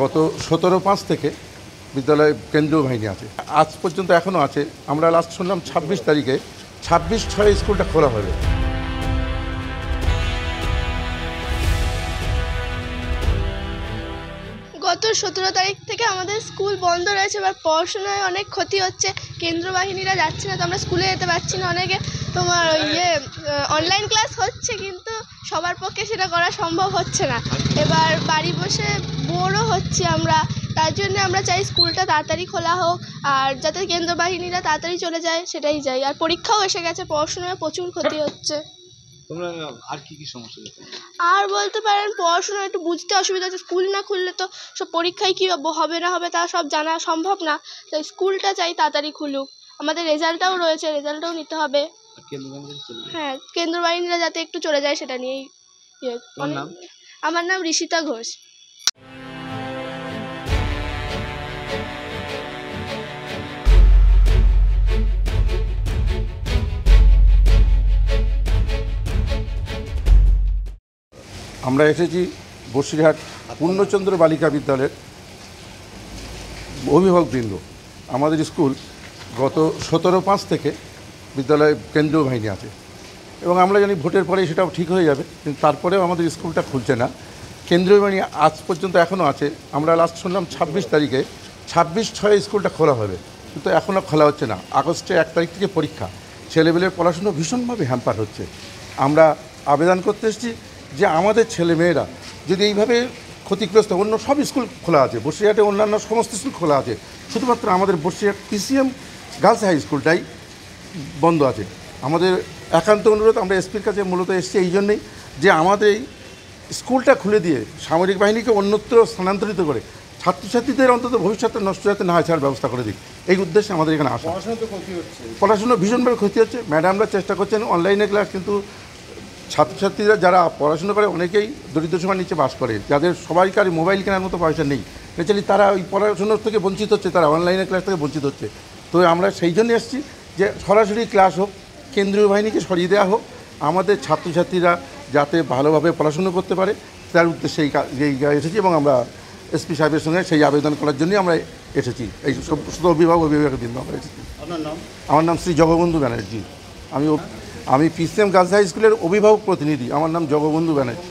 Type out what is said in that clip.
গত 17/5 থেকে বিদ্যালয়ে কেন্দ্রীয় বাহিনী আছে, আজ পর্যন্ত এখনও আছে। আমরা লাস্ট শুনলাম 26 তারিখে 26/6 স্কুলটা খোলা হবে। গত 17 তারিখ থেকে আমাদের স্কুল বন্ধ রয়েছে। এবার পড়াশোনায় অনেক ক্ষতি হচ্ছে, কেন্দ্র বাহিনীরা যাচ্ছে না, তো আমরা স্কুলে যেতে পারছি না। অনেকে তোমার অনলাইন ক্লাস হচ্ছে, কিন্তু সবার পক্ষে সেটা করা সম্ভব হচ্ছে না। এবার বাড়ি বসে বোরও হচ্ছি আমরা, তার জন্য আমরা চাই স্কুলটা তাড়াতাড়ি খোলা হোক, আর যাতে কেন্দ্র বাহিনীরা তাড়াতাড়ি চলে যায় সেটাই চাই। আর পরীক্ষাও এসে গেছে, পড়াশোনায় প্রচুর ক্ষতি হচ্ছে। তোমরা আর কি সমস্যা দেখো? আর বলতে পারেন পড়াশোনা একটু বুঝতে অসুবিধা হচ্ছে। স্কুল না খুললে তো সব পরীক্ষায় কী হবে না হবে তা সব জানা সম্ভব না। তাই স্কুলটা চাই তাড়াতাড়ি খুলুক। আমাদের রেজাল্টটাও রয়েছে, রেজাল্টটাও নিতে হবে। হ্যাঁ, কেন্দ্র বাহিনীরা যাতে একটু চলে যায় সেটা নিয়েই। আমার নাম ঋষিতা ঘোষ। আমরা এসেছি বসিরহাট পূর্ণচন্দ্র বালিকা বিদ্যালয়ের অভিভাবকবৃন্দ। আমাদের স্কুল গত 17/5 থেকে বিদ্যালয়ে কেন্দ্রীয় বাহিনী আছে, এবং আমরা জানি ভোটের পরে সেটাও ঠিক হয়ে যাবে, কিন্তু তারপরেও আমাদের স্কুলটা খুলছে না। কেন্দ্রীয় বাহিনী আজ পর্যন্ত এখনও আছে। আমরা লাস্ট শুনলাম 26 তারিখে 26/6 স্কুলটা খোলা হবে, কিন্তু এখনও খোলা হচ্ছে না। আগস্টে 1 তারিখ থেকে পরীক্ষা, ছেলেমেয়েদের পড়াশুনো ভীষণভাবে হ্যাম্পার হচ্ছে। আমরা আবেদন করতে এসেছি যে আমাদের ছেলেমেয়েরা যদি এইভাবে ক্ষতিগ্রস্ত, অন্য সব স্কুল খোলা আছে, বসিরহাটে অন্যান্য সমস্ত স্কুল খোলা আছে, শুধুমাত্র আমাদের বসিরহাট পিসিএম গার্লস হাই স্কুলটাই বন্ধ আছে। আমাদের একান্ত অনুরোধ, আমরা এসপির কাছে মূলত এসেছি এই জন্যেই যে আমাদের এই স্কুলটা খুলে দিয়ে সামরিক বাহিনীকে অন্যত্র স্থানান্তরিত করে ছাত্রছাত্রীদের অন্তত ভবিষ্যতে নষ্ট যাতে না হয় তার ব্যবস্থা করে দিক, এই উদ্দেশ্যে আমাদের এখানে আসা। পড়াশোনা ভীষণভাবে ক্ষতি হচ্ছে। ম্যাডামরা চেষ্টা করছেন অনলাইনে ক্লাস, কিন্তু ছাত্রছাত্রীরা যারা পড়াশোনা করে অনেকেই দরিদ্র সীমার নিচে বাস করে, যাদের সবাইকার মোবাইল কেনার মতো পয়সা নেই, ন্যাচারালি তারা ওই পড়াশোনার থেকে বঞ্চিত হচ্ছে, তারা অনলাইনে ক্লাস থেকে বঞ্চিত হচ্ছে। তো আমরা সেই জন্য এসেছি যে সরাসরি ক্লাস হোক, কেন্দ্রীয় বাহিনীকে সরিয়ে দেওয়া হোক, আমাদের ছাত্রছাত্রীরা যাতে ভালোভাবে পড়াশুনো করতে পারে তার উদ্দেশ্যে এই এসেছি, এবং আমরা এসপি সাহেবের সঙ্গে সেই আবেদন করার জন্যই আমরা এসেছি। এই শুধু অভিভাবকবৃন্দ আমরা এসেছি। আমার নাম শ্রী জগবন্ধু ব্যানার্জি। আমি পিসিএম গার্লস হাই স্কুলের অভিভাবক প্রতিনিধি। আমার নাম জগবন্ধু ব্যানার্জি।